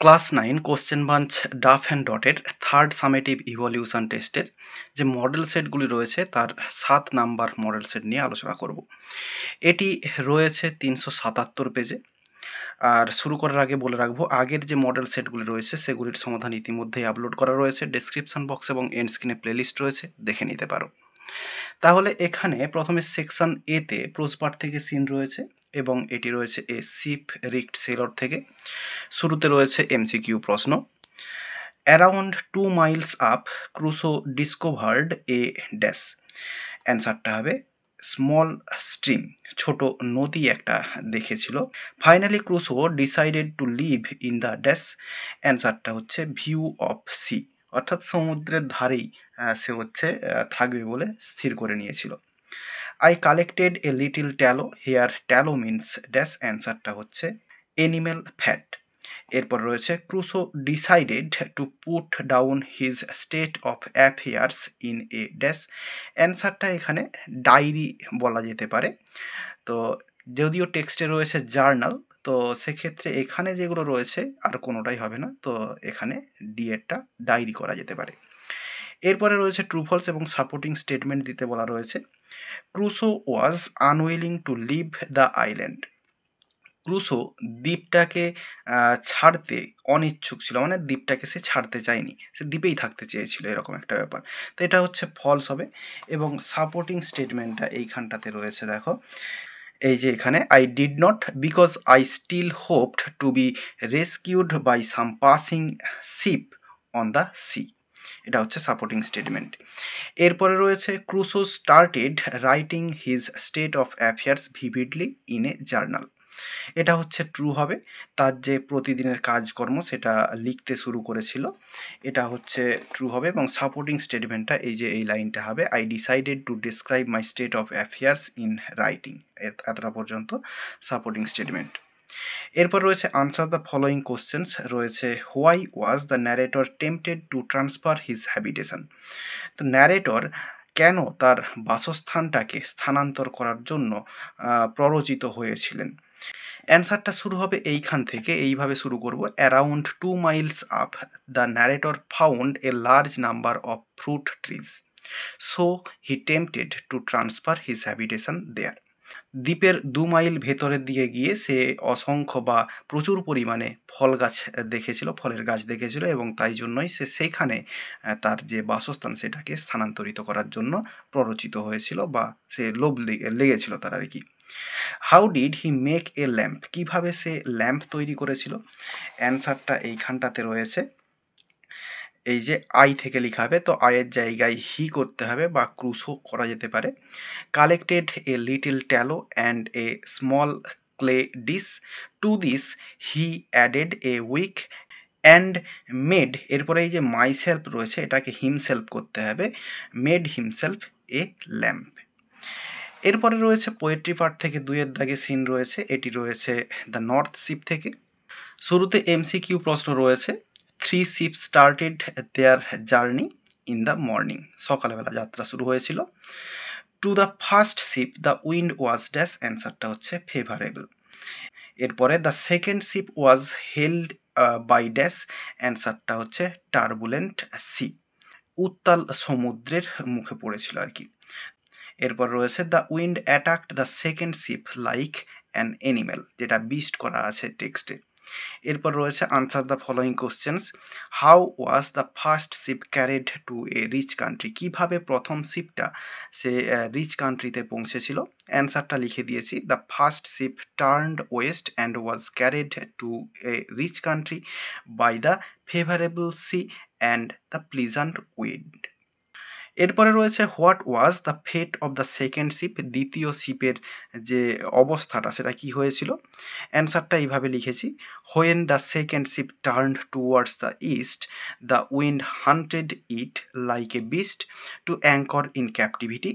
Class 9 question bunch ডাফ and ডটের third summative evaluation টেস্টের যে মডেল সেটগুলি রয়েছে তার 7 নাম্বার মডেল সেট নিয়ে আলোচনা করব। এটি রয়েছে 377 পেজে। আর শুরু করার আগে বলে রাখবো, আগের যে মডেল সেটগুলি রয়েছে সেগুলির সমাধান ইতিমধ্যেই আপলোড করা রয়েছে, ডেসক্রিপশন বক্স এবং এন্ড স্ক্রিনে প্লেলিস্ট রয়েছে, দেখে নিতে পারো। তাহলে এখানে প্রথমে সেকশন এতে প্রোসপার্ট থেকে সিন রয়েছে এবং এটি রয়েছে এ শিপ রিক্ট সেলর থেকে। শুরুতে রয়েছে এমসিকিউ প্রশ্ন। Around 2 miles up Crusoe discovered a dash. অ্যান্সারটা হবে স্মল স্ট্রিম, ছোট নদী একটা দেখেছিল। Finally Crusoe decided to live in the dash. অ্যান্সারটা হচ্ছে ভিউ অফ সি, অর্থাৎ সমুদ্রের ধারেই সে হচ্ছে থাকবে বলে স্থির করে নিয়েছিল। I collected a little tallow here, tallow means dash. অ্যান্সারটা হচ্ছে এনিম্যাল ফ্যাট। এরপর রয়েছে Crusoe decided to put down his state of affairs in a dash. অ্যান্সারটা এখানে ডায়েরি বলা যেতে পারে। তো যদিও টেক্সটে রয়েছে জার্নাল, তো সেক্ষেত্রে এখানে যেগুলো রয়েছে আর কোনোটাই হবে না, তো এখানে ডিএরটা ডায়েরি করা যেতে পারে। এরপরে রয়েছে ট্রু ফলস এবং সাপোর্টিং স্টেটমেন্ট দিতে বলা রয়েছে। Crusoe was unwilling to leave the island. ক্রুসো দ্বীপটাকে ছাড়তে অনিচ্ছুক ছিল, মানে দ্বীপটাকে সে ছাড়তে চায়নি, সে দ্বীপেই থাকতে চেয়েছিল, এরকম একটা ব্যাপার। তো এটা হচ্ছে ফলস হবে। এবং সাপোর্টিং স্টেটমেন্টটা এইখানটাতে রয়েছে, দেখো এই যে এখানে, I did not because I still hoped to be rescued by some passing ship on the sea. এটা হচ্ছে সাপোর্টিং স্টেটমেন্ট। এরপরে রয়েছে Crusoe started writing his state of affairs vividly in a journal. এটা হচ্ছে ট্রু হবে, তার যে প্রতিদিনের কাজকর্ম সেটা লিখতে শুরু করেছিল, এটা হচ্ছে ট্রু হবে। এবং সাপোর্টিং স্টেটমেন্টটা এই যে এই লাইনটা হবে, I decided to describe my state of affairs in writing. এতটা পর্যন্ত সাপোর্টিং স্টেটমেন্ট। এরপর রয়েছে আনসার দ্য ফলোয়িং কোশ্চেন্স রয়েছে। Why was the narrator tempted to transfer his habitation. তো ন্যারেটর কেন তার বাসস্থানটাকে স্থানান্তর করার জন্য প্ররোচিত হয়েছিলেন। অ্যান্সারটা শুরু হবে এইখান থেকে, এইভাবে শুরু করব। Around 2 miles up the narrator found a large number of fruit trees, so he tempted to transfer his habitation there. দ্বীপের 2 মাইল ভেতরের দিকে গিয়ে সে অসংখ্য বা প্রচুর পরিমাণে ফল গাছ দেখেছিল, ফলের গাছ দেখেছিল, এবং তাই জন্যই সে সেইখানে তার যে বাসস্থান সেটাকে স্থানান্তরিত করার জন্য প্ররোচিত হয়েছিল, বা সে লোভ লেগেছিল তার আর কি। How did he make a lamp. কীভাবে সে ল্যাম্প তৈরি করেছিল। অ্যান্সারটা এইখানটাতে রয়েছে, এই যে আই থেকে লেখা হবে, তো আয়ের জায়গায় হি করতে হবে বা ক্রুসো করা যেতে পারে। Collected a little tallow and a small clay dish, to this he added a wick and made. এরপরে এই যে মাইসেলফ রয়েছে, এটাকে হিমসেলফ করতে হবে, মেড হিমসেলফ এ ল্যাম্প। এরপরে রয়েছে পোয়েট্রি পার্ট থেকে 2-এর দাগে সিন রয়েছে, এটি রয়েছে দ্য নর্থ শিপ থেকে। শুরুতে এমসিকিউ প্রশ্ন রয়েছে। 3 ship started their journey in the morning. সকালবেলা যাত্রা শুরু হয়েছিল। To the first ship the wind was dash. অ্যান্সারটা হচ্ছে ফেভারেবল। এরপরে the second ship was held by dash. অ্যান্সারটা হচ্ছে টার্বুলেন্ট সি, উত্তাল সমুদ্রের মুখে পড়েছিল আর কি। এরপর রয়েছে the wind attacked the second ship like an animal, যেটা বিস্ট করা আছে টেক্সটে। এরপর রয়েছে answer the following questions. How was the first ship carried to a rich country. কীভাবে প্রথম শিপটা সে রিচ কান্ট্রিতে পৌঁছেছিল। অ্যান্সারটা লিখে দিয়েছি, the first ship turned west and was carried to a rich country by the favourable sea and the pleasant wind. এরপরে রয়েছে what was the fate of the second ship. দ্বিতীয় শিপের যে অবস্থাটা সেটা কি হয়েছিল। অ্যান্সারটা এইভাবে লিখেছি, when the second ship turned towards the east the wind hunted it like a beast to anchor in captivity.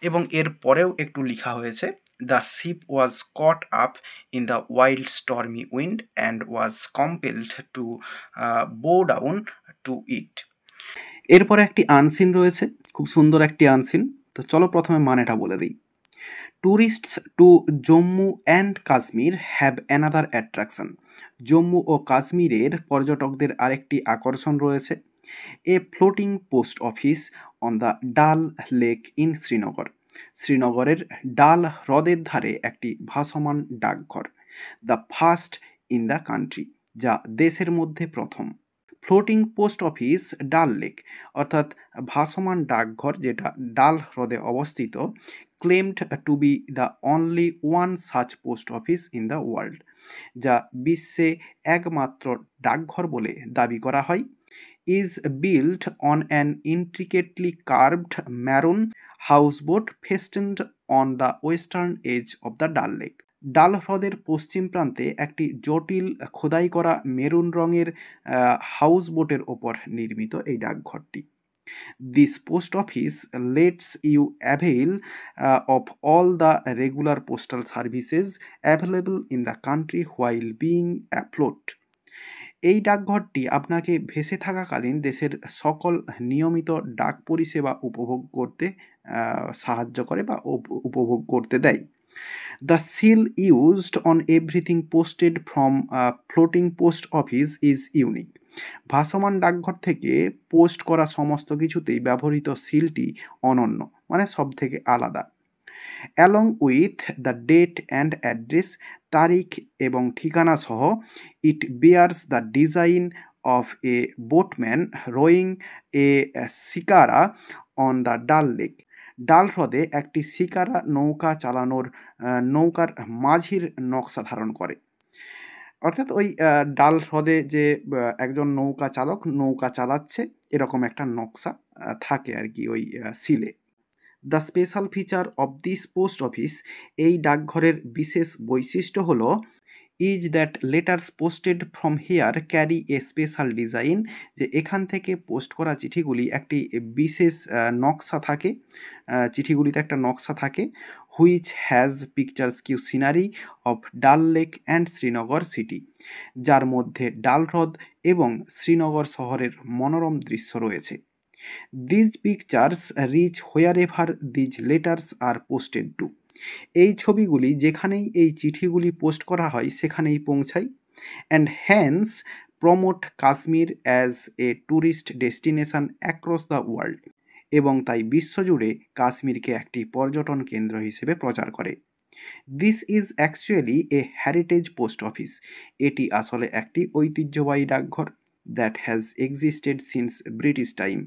এবং এর পরেও একটু লেখা হয়েছে, the ship was caught up in the wild stormy wind and was compelled to bow down to it. এরপরে একটি unseen রয়েছে, খুব সুন্দর একটি আনসিন। তো চলো প্রথমে মানেটা বলে দিই। Tourists to Jammu and Kashmir have another attraction. Jammu ও কাশ্মীরের পর্যটকদের আরেকটি আকর্ষণ রয়েছে, a floating post office on the Dal lake in Srinagar. শ্রীনগরের ডাল হ্রদের ধারে একটি ভাসমান ডাকঘর, the first in the country, যা দেশের মধ্যে প্রথম। Floating post office Dal lake অর্থাৎ ভাসমান ডাকঘর, যেটা ডাল হ্রদে অবস্থিত, claimed to be the only one such post office in the world, যা বিশ্বে একমাত্র ডাকঘর বলে দাবি করা হয়, is built on an intricately carved maroon houseboat festooned on the western edge of the Dal Lake. ডাল হ্রদের পশ্চিম প্রান্তে একটি জটিল খোদাই করা মেরুন রঙের হাউসবোটের ওপর নির্মিত এই ডাকঘরটি। This post office lets you avail of all the regular postal services available in the country while being afloat. এই ডাকঘরটি আপনাকে ভেসে থাকাকালীন দেশের সকল নিয়মিত ডাক পরিষেবা উপভোগ করতে সাহায্য করে বা উপভোগ করতে দেয়। The seal used on everything posted from floating post office is unique. ভাসমান ডাকঘর থেকে পোস্ট করা সমস্ত কিছুতেই ব্যবহৃত সিলটি অনন্য, মানে সব থেকে আলাদা। Along with the date and address, তারিখ এবং ঠিকানা সহ, it bears the design of a boatman rowing a shikara on the Dal lake. Dal হ্রদে একটি শিকারা নৌকা চালানোর নৌকার মাঝির নকশা ধারণ করে। অর্থাৎ ওই ডাল হ্রদে যে একজন নৌকা চালক নৌকা চালাচ্ছে এরকম একটা নকশা থাকে আর কি ওই সিলে। The special feature of this post office, এই ডাকঘরের বিশেষ বৈশিষ্ট্য হলো, is that letters posted from here carry a special design, যে এখান থেকে পোস্ট করা চিঠিগুলি একটি বিশেষ নকশা থাকে, চিঠিগুলিতে একটা নকশা থাকে, which has pictures cue scenery of Dal lake and Srinagar city, যার মধ্যে ডাল হ্রদ এবং শ্রীনগর শহরের মনোরম দৃশ্য রয়েছে। These pictures reach wherever these letters are posted to, এই ছবিগুলি যেখানেই এই চিঠিগুলি পোস্ট করা হয় সেখানেই পৌঁছায়। And hence promote Kashmir as a tourist destination across the world, এবং তাই বিশ্বজুড়ে কাশ্মীরকে একটি পর্যটন কেন্দ্র হিসেবে প্রচার করে। This is actually a heritage post office, এটি আসলে একটি ঐতিহ্যবাহী ডাকঘর, that has existed since British time,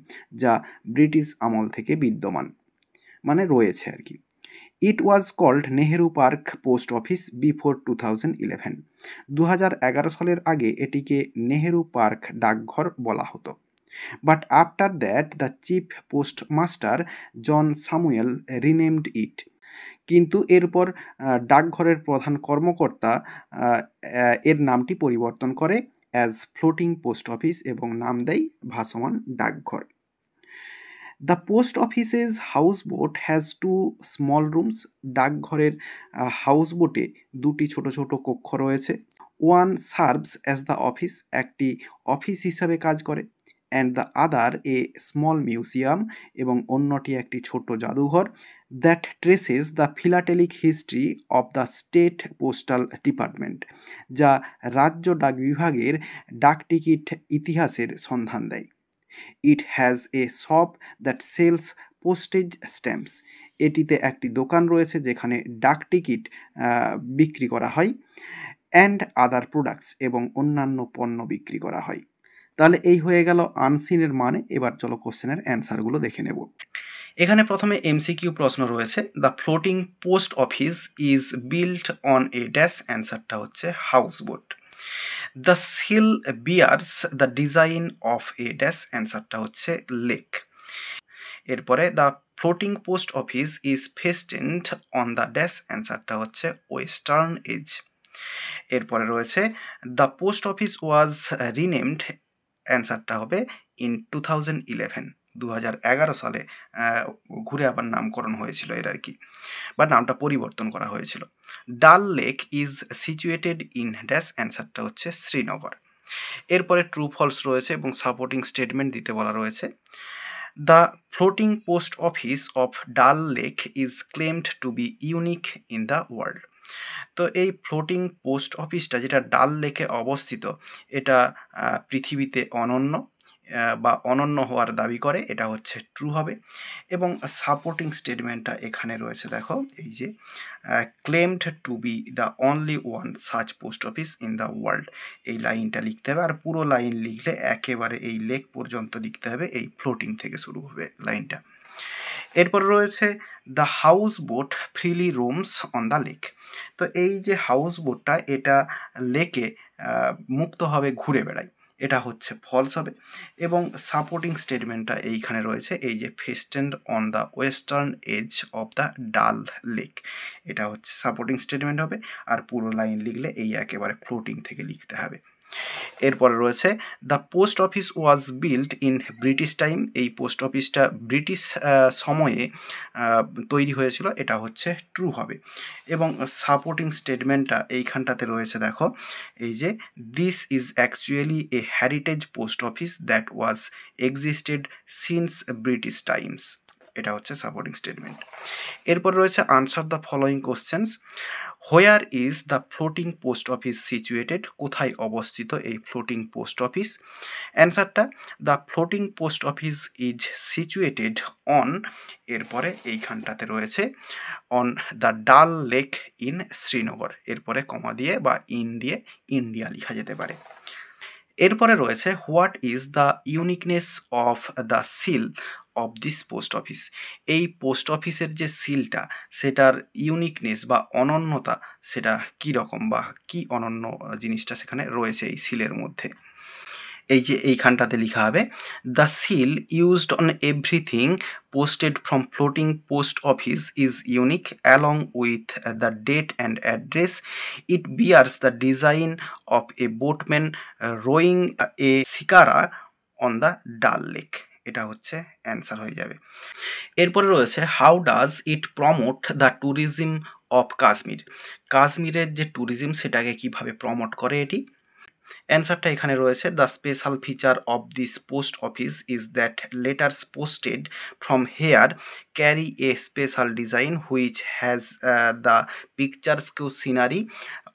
যা ব্রিটিশ আমল থেকে বিদ্যমান, মানে রয়েছে আর কি। It was called Nehru park post office before 2011, 2011 সালের আগে এটিকে নেহেরু পার্ক ডাকঘর বলা হতো। But after that the chief postmaster John Samuel renamed it, কিন্তু এরপর ডাকঘরের প্রধান কর্মকর্তা এর নামটি পরিবর্তন করে অ্যাজ ফ্লোটিং পোস্ট অফিস এবং নাম দেয় ভাসমান ডাকঘর। The post office's houseboat has two small rooms, ডাকঘরের হাউসবোটে দুটি ছোট ছোট কক্ষ রয়েছে। One serves as the office, একটি অফিস হিসাবে কাজ করে, and the other a small museum, এবং অন্যটি একটি ছোট জাদুঘর, that traces the philatelic history of the state postal department, যা রাজ্য ডাক বিভাগের ডাকটিকিট ইতিহাসের সন্ধান দেয়। It has a shop that sells postage stamps, এটিতে একটি দোকান রয়েছে যেখানে ডাক টিকিট বিক্রি করা হয়, অ্যান্ড আদার প্রোডাক্টস, এবং অন্যান্য পণ্য বিক্রি করা হয়। তাহলে এই হয়ে গেল আনসিনের মানে। এবার চলো কোশ্চেনের অ্যান্সারগুলো দেখে নেব। এখানে প্রথমে এমসিকিউ প্রশ্ন রয়েছে, the floating post office is built on a dash, অ্যান্সারটা হচ্ছে houseboat. The seal bears the design of a dash, অ্যান্সারটা হচ্ছে লেক। এরপরে the floating post office is fastened on the dash, অ্যান্সারটা হচ্ছে ওয়েস্টার্ন এজ। এরপরে রয়েছে the post office was renamed, অ্যান্সারটা হবে ইন 2011, 2011 সালে ঘুরে আবার নামকরণ হয়েছিল এর আর কি, বা নামটা পরিবর্তন করা হয়েছিল। ডাল lake is situated in dash, অ্যান্সারটা হচ্ছে শ্রীনগর। এরপরে ট্রু ফলস রয়েছে এবং সাপোর্টিং স্টেটমেন্ট দিতে বলা রয়েছে। The floating post office of Dal lake is claimed to be unique in the world. তো এই ফ্লোটিং পোস্ট অফিসটা যেটা ডাল লেকে অবস্থিত, এটা পৃথিবীতে অনন্য বা অনন্য হওয়ার দাবি করে, এটা হচ্ছে ট্রু হবে। এবং সাপোর্টিং স্টেটমেন্টটা এখানে রয়েছে, দেখো এই যে claimed to be the only one such post office in the world, এই লাইনটা লিখতে হবে। আর পুরো লাইন লিখলে একেবারে এই লেক পর্যন্ত লিখতে হবে, এই ফ্লোটিং থেকে শুরু হবে লাইনটা। এরপর রয়েছে the house boat freely roams on the lake. তো এই যে হাউস বোটটা, এটা লেকে মুক্তভাবে ঘুরে বেড়ায়, এটা হচ্ছে ফলস হবে। এবং সাপোর্টিং স্টেটমেন্টটা এইখানে রয়েছে, এই যে fastened on the western edge of the Dal lake, এটা হচ্ছে সাপোর্টিং স্টেটমেন্ট হবে। আর পুরো লাইন লিখলে এই একেবারে ফ্লোটিং থেকে লিখতে হবে। এরপরে রয়েছে the post office was built in British time, এই পোস্ট অফিসটা ব্রিটিশ সময়ে তৈরি হয়েছিল, এটা হচ্ছে ট্রু হবে। এবং সাপোর্টিং স্টেটমেন্টটা এইখানটাতে রয়েছে, দেখো এই যে this is actually a heritage post office that was existed since British Times, এটা হচ্ছে সাপোর্টিং স্টেটমেন্ট। এরপর রয়েছে answer the following questions. Where is the floating post office situated, কোথায় অবস্থিত এই ফ্লোটিং পোস্ট অফিস? অ্যান্সারটা the floating post office is situated on, এরপরে এইখানটাতে রয়েছে on the Dal lake in Srinagar, এরপরে কমা দিয়ে বা ইন দিয়ে ইন্ডিয়া লেখা যেতে পারে। এরপরে রয়েছে what is the uniqueness of the seal of this post office, এই পোস্ট অফিসের যে সিলটা, সেটার ইউনিকনেস বা অনন্যতা সেটা কী রকম বা কী অনন্য জিনিসটা সেখানে রয়েছে এই সিলের মধ্যে। এই যে এইখানটাতে লেখা হবে the seal used on everything posted from floating post office is unique along with the date and address, it bears the design of a boatman rowing a shikara on the Dal lake, এটা হচ্ছে অ্যান্সার হয়ে যাবে। এরপরে রয়েছে how does it promote the tourism of Kashmir, কাশ্মীরের যে tourism সেটাকে কিভাবে প্রমোট করে এটি? অ্যান্সারটা এখানে রয়েছে the special feature of this post office is that letters posted from here carry a special design which has the picturesque scenery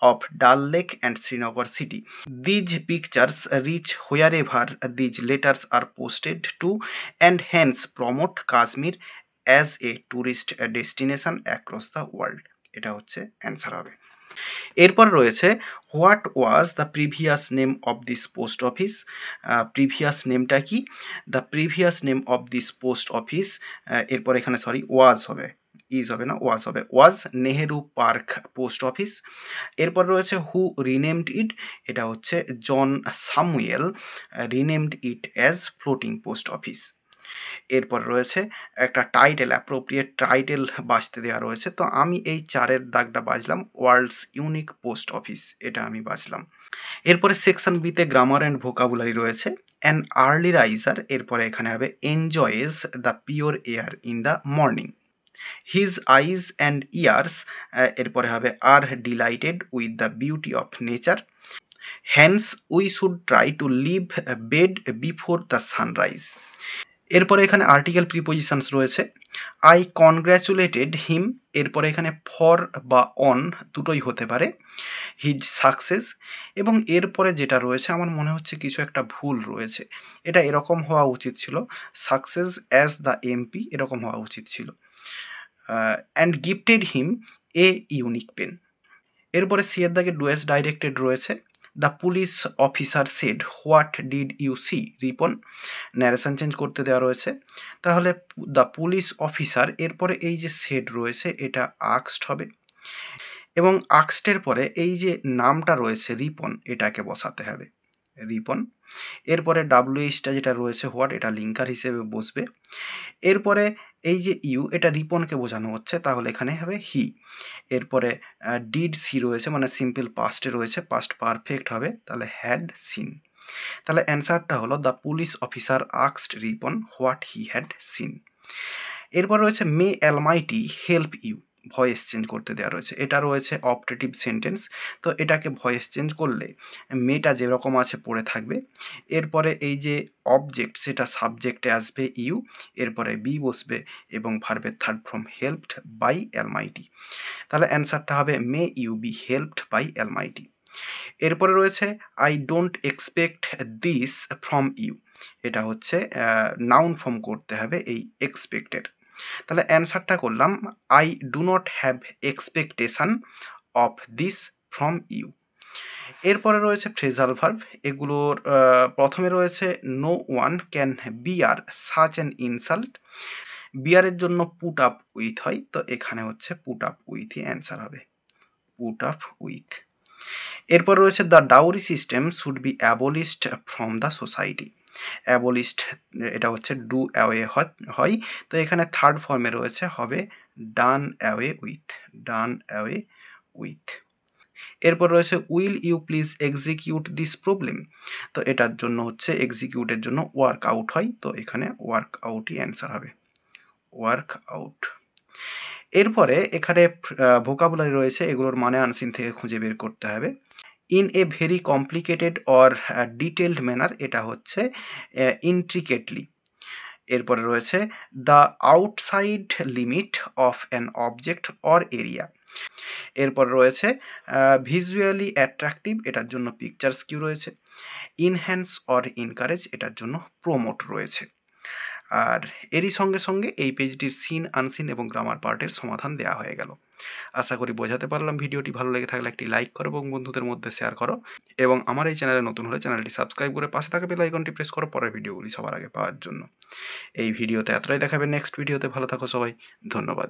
of Dal Lake and Srinagar city. These pictures reach wherever these letters are posted to and hence promote Kashmir as a tourist destination across the world. এটা হচ্ছে answer হবে। এরপর রয়েছে what was the previous name of this post office, previous নেমটা কি? The previous name of this post office, এরপর এখানে was হবে, ইজ হবে না, ওয়াজ হবে, was Nehru park post office. এরপর রয়েছে হু রিনেমড ইট, এটা হচ্ছে John Samuel renamed it as floating post office. এরপর রয়েছে একটা টাইটেল, অ্যাপ্রোপ্রিয়েট টাইটেল বাছতে দেওয়া রয়েছে, তো আমি এই 4-এর দাগটা বাছলাম ওয়ার্ল্ডস ইউনিক পোস্ট অফিস, এটা আমি বাছলাম। এরপরে সেকশন বিতে গ্রামার অ্যান্ড ভোকাবুলারি রয়েছে অ্যান আর্লি রাইজার, এরপরে এখানে হবে enjoys the pure air in the morning. His eyes and ears, এরপরে হবে আর delighted with the beauty of nature. Hence we should try to leave bed before the sunrise. এরপরে এখানে article prepositions রয়েছে I congratulated him, এরপরে এখানে for বা on দুটোই হতে পারে, হিজ সাকসেস। এবং এরপরে যেটা রয়েছে আমার মনে হচ্ছে কিছু একটা ভুল রয়েছে, এটা এরকম হওয়া উচিত ছিল সাকসেস অ্যাজ দ্য এমপি, এরকম হওয়া উচিত ছিল। And gifted him a unique pen. এরপরে সি এর দাগে ডুয়েস ডাইরেক্টেড রয়েছে the police officer said what did you see Ripon, narration change করতে দেওয়া রয়েছে, তাহলে দ্য পুলিশ অফিসার, এরপরে এই যে সেড রয়েছে এটা আক্সড হবে, এবং আক্সডের পরে এই যে নামটা রয়েছে রিপন, এটাকে বসাতে হবে রিপন। এরপরে ডাব্লিউএইচটা যেটা রয়েছে হোয়াট, এটা লিঙ্কার হিসেবে বসবে। এরপরে এই যে ইউ, এটা রিপনকে বোঝানো হচ্ছে, তাহলে এখানে হবে হি। এরপরে ডিড সি রয়েছে, মানে সিম্পল পাস্টে রয়েছে, পাস্ট পারফেক্ট হবে, তাহলে হ্যাড সিন। তাহলে অ্যান্সারটা হলো the police officer asked Ripon what he had seen. এরপর রয়েছে মে অ্যালমাইটি হেল্প ইউ, ভয়েস চেঞ্জ করতে দেওয়া রয়েছে। এটা রয়েছে অপারেটিভ সেন্টেন্স। তো এটাকে ভয়েস চেঞ্জ করলে মেয়েটা যেরকম আছে পড়ে থাকবে। এরপরে এই যে অবজেক্ট সেটা সাবজেক্টে আসবে ইউ, এরপরে বি বসবে এবং ভার্বের third form helped by almighty. তাহলে অ্যান্সারটা হবে may you be helped by almighty. এরপরে রয়েছে I don't expect this from you. এটা হচ্ছে নাউন ফর্ম করতে হবে এই এক্সপেক্টেড। তাহলে অ্যান্সারটা করলাম I do not have expectation of this from you. এরপরে রয়েছে ফ্রেজাল ভার্ব। এগুলোর প্রথমে রয়েছে no one can bear such an insult. বিয়ারের জন্য পুট আপ উইথ হয়, তো এখানে হচ্ছে পুট আপ উইথই অ্যান্সার হবে, পুট আপ উইথ। এরপর রয়েছে the dowry system should be abolished from the society. Abolished এটা হচ্ছে ডু অ্যাওয়ে হয়, তো এখানে থার্ড ফর্মে রয়েছে হবে done away with, done away with. এরপর রয়েছে will you please execute this problem. তো এটার জন্য হচ্ছে এক্সিকিউটের জন্য ওয়ার্ক আউট হয়, তো এখানে ওয়ার্ক আউটই অ্যান্সার হবে, ওয়ার্ক আউট। এরপরে এখানে ভোকাবুলারি রয়েছে, এগুলোর মানে আনসিন থেকে খুঁজে বের করতে হবে। In a very complicated or detailed manner, এটা হচ্ছে ইন্ট্রিকেটলি। এরপরে রয়েছে the outside limit of an object or area. এরপর রয়েছে ভিজুয়ালি অ্যাট্রাকটিভ, এটার জন্য পিকচার্স কিউ রয়েছে। ইনহ্যান্স অর ইনকারেজ, এটার জন্য প্রমোট রয়েছে। আর এরই সঙ্গে সঙ্গে এই পেজটির সিন, আনসিন এবং গ্রামার পার্টের সমাধান দেওয়া হয়ে গেল। আশা করি বোঝাতে পারলাম। ভিডিওটি ভালো লেগে থাকলে একটি লাইক করো এবং বন্ধুদের মধ্যে শেয়ার করো, এবং আমার এই চ্যানেলে নতুন হলে চ্যানেলটি সাবস্ক্রাইব করে পাশে থাকা বেল আইকনটি প্রেস করো পরের ভিডিওগুলি সবার আগে পাওয়ার জন্য। এই ভিডিওতে এতটাই দেখাবে, নেক্সট ভিডিওতে ভালো থাকো সবাই, ধন্যবাদ।